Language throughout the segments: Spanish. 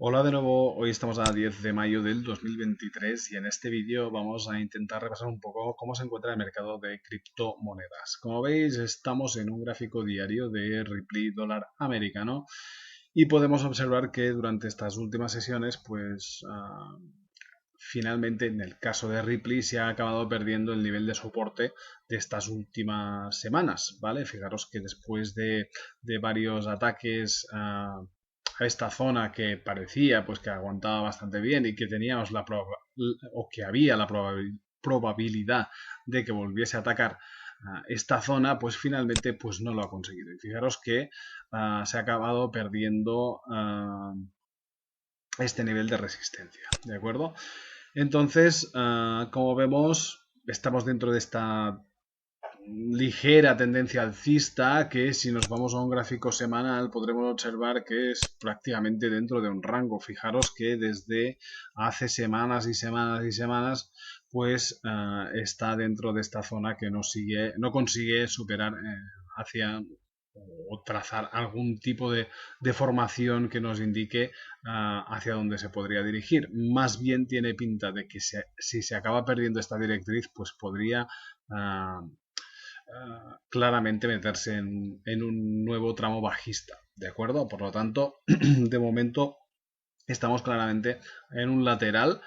Hola de nuevo, hoy estamos a 10 de mayo del 2023 y en este vídeo vamos a intentar repasar un poco cómo se encuentra el mercado de criptomonedas. Como veis, estamos en un gráfico diario de Ripley dólar americano y podemos observar que durante estas últimas sesiones, finalmente en el caso de Ripley se ha acabado perdiendo el nivel de soporte de estas últimas semanas, ¿vale? Fijaros que después de varios ataques a esta zona que parecía pues que aguantaba bastante bien y que teníamos o que había la probabilidad de que volviese a atacar esta zona, pues finalmente pues no lo ha conseguido. Y fijaros que se ha acabado perdiendo este nivel de resistencia, ¿de acuerdo? Entonces, como vemos, estamos dentro de esta ligera tendencia alcista que si nos vamos a un gráfico semanal podremos observar que es prácticamente dentro de un rango. Fijaros que desde hace semanas y semanas y semanas pues está dentro de esta zona que no consigue superar hacia o trazar algún tipo de formación que nos indique hacia dónde se podría dirigir. Más bien tiene pinta de que si se acaba perdiendo esta directriz, pues podría claramente meterse en un nuevo tramo bajista, ¿de acuerdo? Por lo tanto, de momento estamos claramente en un lateral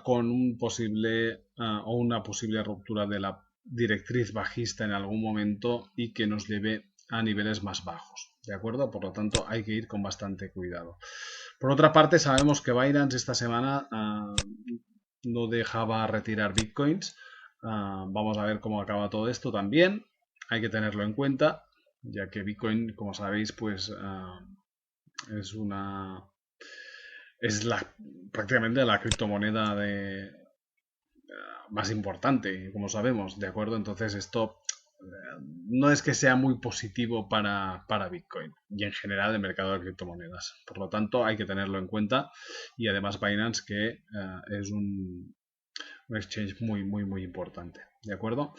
con un posible o una posible ruptura de la directriz bajista en algún momento y que nos lleve a niveles más bajos, ¿de acuerdo? Por lo tanto, hay que ir con bastante cuidado. Por otra parte, sabemos que Binance esta semana no dejaba retirar bitcoins. Vamos a ver cómo acaba todo esto también. Hay que tenerlo en cuenta, ya que Bitcoin, como sabéis, pues es una es prácticamente la criptomoneda más importante, como sabemos, ¿de acuerdo? Entonces esto no es que sea muy positivo para Bitcoin y en general el mercado de criptomonedas. Por lo tanto, hay que tenerlo en cuenta y además Binance que es un exchange muy importante, ¿de acuerdo?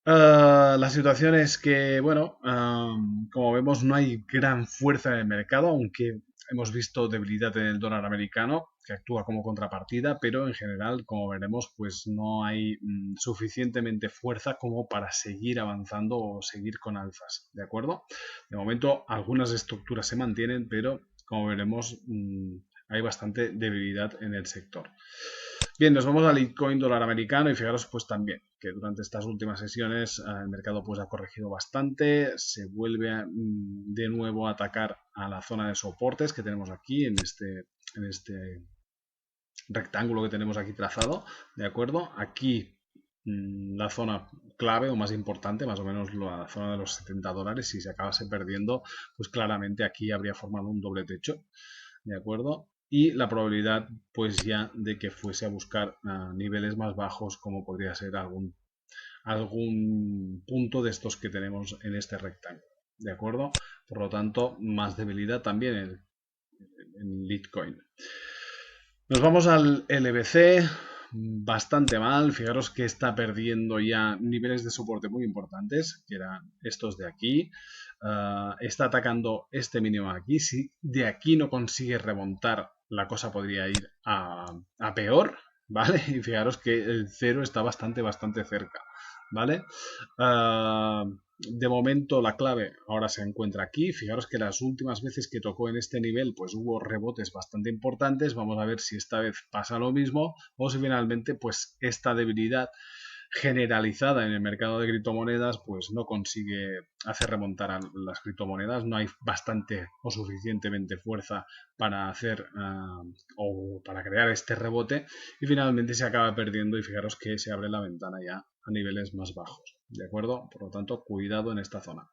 La situación es que, bueno, como vemos no hay gran fuerza en el mercado, aunque hemos visto debilidad en el dólar americano, que actúa como contrapartida, pero en general, como veremos, pues no hay suficientemente fuerza como para seguir avanzando o seguir con alzas, ¿de acuerdo? De momento, algunas estructuras se mantienen, pero como veremos, hay bastante debilidad en el sector. Bien, nos vamos al Bitcoin dólar americano y fijaros pues también que durante estas últimas sesiones el mercado pues ha corregido bastante, se vuelve de nuevo a atacar a la zona de soportes que tenemos aquí en este rectángulo que tenemos aquí trazado, ¿de acuerdo? Aquí la zona clave o más importante, más o menos la zona de los $70, si se acabase perdiendo, pues claramente aquí habría formado un doble techo, ¿de acuerdo? Y la probabilidad pues ya de que fuese a buscar niveles más bajos como podría ser algún punto de estos que tenemos en este rectángulo, ¿de acuerdo? Por lo tanto, más debilidad también en Bitcoin. Nos vamos al LBC, bastante mal, fijaros que está perdiendo ya niveles de soporte muy importantes, que eran estos de aquí, está atacando este mínimo aquí, si de aquí no consigue remontar, la cosa podría ir a peor, ¿vale? Y fijaros que el cero está bastante cerca, ¿vale? De momento la clave ahora se encuentra aquí. Fijaros que las últimas veces que tocó en este nivel pues hubo rebotes bastante importantes. Vamos a ver si esta vez pasa lo mismo o si finalmente pues esta debilidad generalizada en el mercado de criptomonedas pues no consigue hacer remontar a las criptomonedas. No hay bastante o suficientemente fuerza para hacer o para crear este rebote y finalmente se acaba perdiendo y fijaros que se abre la ventana ya a niveles más bajos, ¿de acuerdo? Por lo tanto, cuidado en esta zona.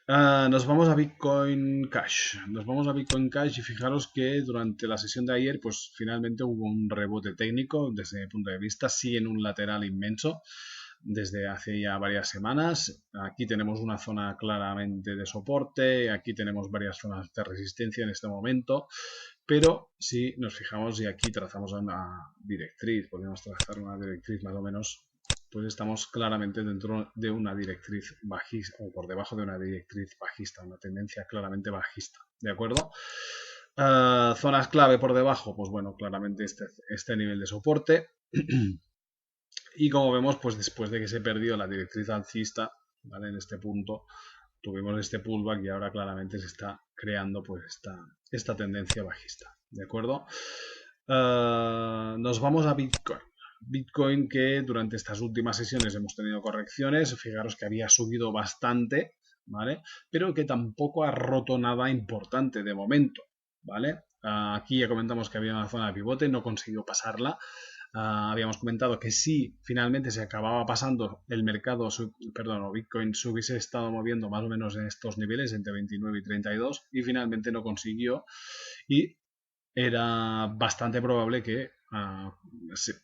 Nos vamos a Bitcoin Cash. Nos vamos a Bitcoin Cash y fijaros que durante la sesión de ayer, pues finalmente hubo un rebote técnico desde mi punto de vista. Sigue en un lateral inmenso desde hace ya varias semanas. Aquí tenemos una zona claramente de soporte. Aquí tenemos varias zonas de resistencia en este momento. Pero si nos fijamos y aquí trazamos una directriz, podemos trazar una directriz más o menos pues estamos claramente dentro de una directriz bajista, o por debajo de una directriz bajista, una tendencia claramente bajista, ¿de acuerdo? Zonas clave por debajo, pues bueno, claramente este nivel de soporte. Y como vemos, pues después de que se perdió la directriz alcista, ¿vale? En este punto tuvimos este pullback y ahora claramente se está creando pues esta tendencia bajista, ¿de acuerdo? Nos vamos a Bitcoin. Bitcoin, que durante estas últimas sesiones hemos tenido correcciones, fijaros que había subido bastante, ¿vale? Pero que tampoco ha roto nada importante de momento, ¿vale? Aquí ya comentamos que había una zona de pivote, no consiguió pasarla. Habíamos comentado que si finalmente se acababa pasando el mercado, perdón, o Bitcoin se hubiese estado moviendo más o menos en estos niveles, entre 29 y 32, y finalmente no consiguió, y era bastante probable que se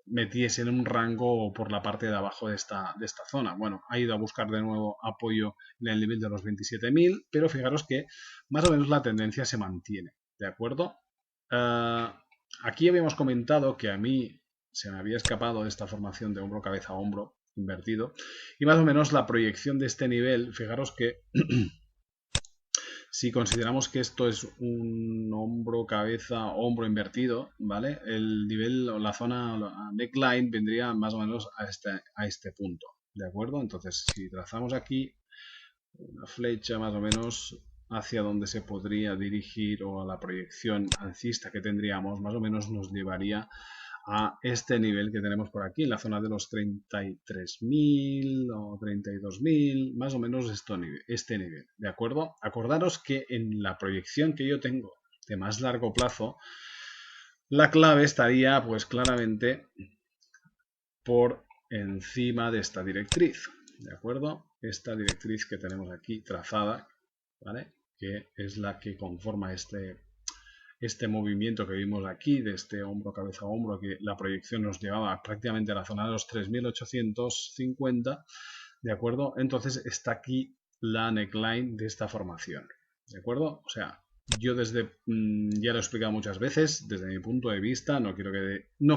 metiese en un rango por la parte de abajo de esta zona. Bueno, ha ido a buscar de nuevo apoyo en el nivel de los 27.000, pero fijaros que más o menos la tendencia se mantiene, ¿de acuerdo? Aquí habíamos comentado que a mí se me había escapado de esta formación de hombro, cabeza, hombro invertido, y más o menos la proyección de este nivel, fijaros que si consideramos que esto es un hombro, cabeza, hombro invertido, ¿vale? El nivel o la zona neckline vendría más o menos a este punto, ¿de acuerdo? Entonces, si trazamos aquí una flecha más o menos hacia donde se podría dirigir, o a la proyección alcista que tendríamos, más o menos nos llevaría a este nivel que tenemos por aquí, en la zona de los 33.000 o 32.000, más o menos este nivel, ¿de acuerdo? Acordaros que en la proyección que yo tengo de más largo plazo, la clave estaría pues claramente por encima de esta directriz, ¿de acuerdo? Esta directriz que tenemos aquí trazada, ¿vale? Que es la que conforma este movimiento que vimos aquí, de este hombro, cabeza, hombro, que la proyección nos llevaba prácticamente a la zona de los 3.850, ¿de acuerdo? Entonces está aquí la neckline de esta formación, ¿de acuerdo? O sea, yo ya lo he explicado muchas veces, desde mi punto de vista, no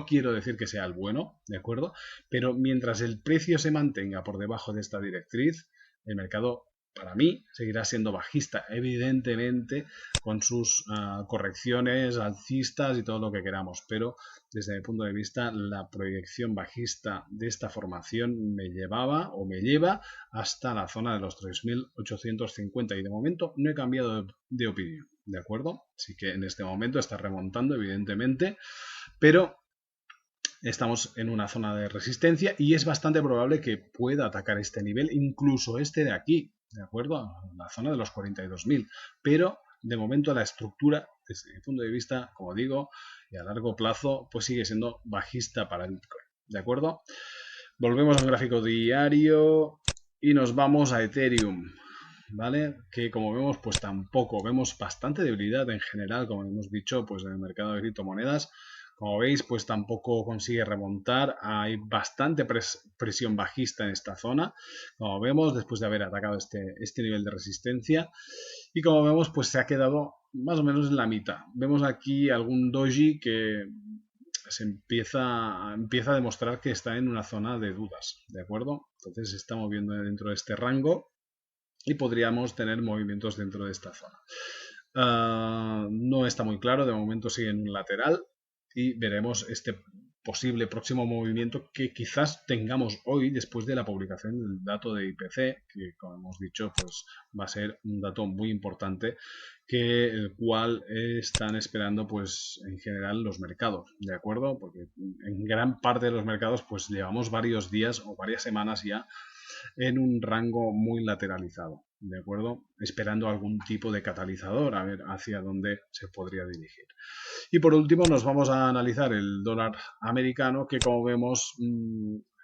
quiero decir que sea el bueno, ¿de acuerdo? Pero mientras el precio se mantenga por debajo de esta directriz, el mercado, para mí, seguirá siendo bajista, evidentemente con sus correcciones alcistas y todo lo que queramos, pero desde mi punto de vista la proyección bajista de esta formación me lleva hasta la zona de los 3.850, y de momento no he cambiado de opinión, ¿de acuerdo? Así que en este momento está remontando, evidentemente, pero estamos en una zona de resistencia y es bastante probable que pueda atacar este nivel, incluso este de aquí, ¿de acuerdo? La zona de los 42.000, pero de momento la estructura, desde mi punto de vista, como digo, y a largo plazo, pues sigue siendo bajista para el Bitcoin, ¿de acuerdo? Volvemos al gráfico diario y nos vamos a Ethereum, ¿vale? Que como vemos, pues tampoco vemos bastante debilidad en general, como hemos dicho, pues en el mercado de criptomonedas. Como veis, pues tampoco consigue remontar. Hay bastante presión bajista en esta zona, como vemos, después de haber atacado este nivel de resistencia. Y como vemos, pues se ha quedado más o menos en la mitad. Vemos aquí algún doji que se empieza a demostrar que está en una zona de dudas, ¿de acuerdo? Entonces se está moviendo dentro de este rango y podríamos tener movimientos dentro de esta zona. No está muy claro, de momento sigue en un lateral y veremos este posible próximo movimiento que quizás tengamos hoy después de la publicación del dato de IPC, que como hemos dicho pues va a ser un dato muy importante, el cual están esperando pues en general los mercados, ¿de acuerdo? Porque en gran parte de los mercados pues llevamos varios días o varias semanas ya en un rango muy lateralizado, ¿de acuerdo? Esperando algún tipo de catalizador, a ver hacia dónde se podría dirigir. Y por último nos vamos a analizar el dólar americano, que como vemos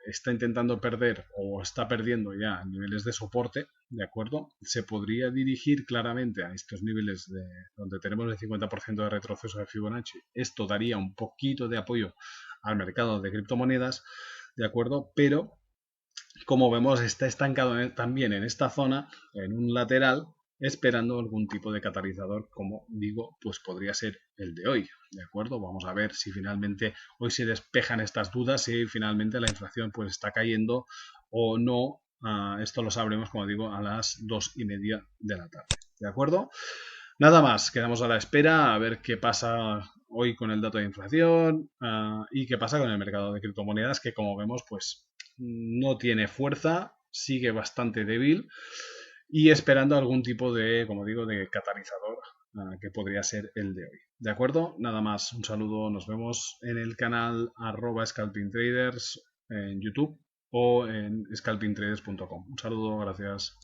está intentando perder o está perdiendo ya niveles de soporte, ¿de acuerdo? Se podría dirigir claramente a estos niveles donde tenemos el 50% de retroceso de Fibonacci. Esto daría un poquito de apoyo al mercado de criptomonedas, ¿de acuerdo? Pero como vemos está estancado también en esta zona, en un lateral, esperando algún tipo de catalizador, como digo, pues podría ser el de hoy, ¿de acuerdo? Vamos a ver si finalmente hoy se despejan estas dudas, si finalmente la inflación pues está cayendo o no. Esto lo sabremos, como digo, a las 2:30 de la tarde, ¿de acuerdo? Nada más, quedamos a la espera a ver qué pasa hoy con el dato de inflación y qué pasa con el mercado de criptomonedas, que como vemos pues no tiene fuerza, sigue bastante débil y esperando algún tipo de, como digo, de catalizador que podría ser el de hoy. ¿De acuerdo? Nada más, un saludo, nos vemos en el canal @scalpingtraders en YouTube o en scalpingtraders.com. Un saludo, gracias.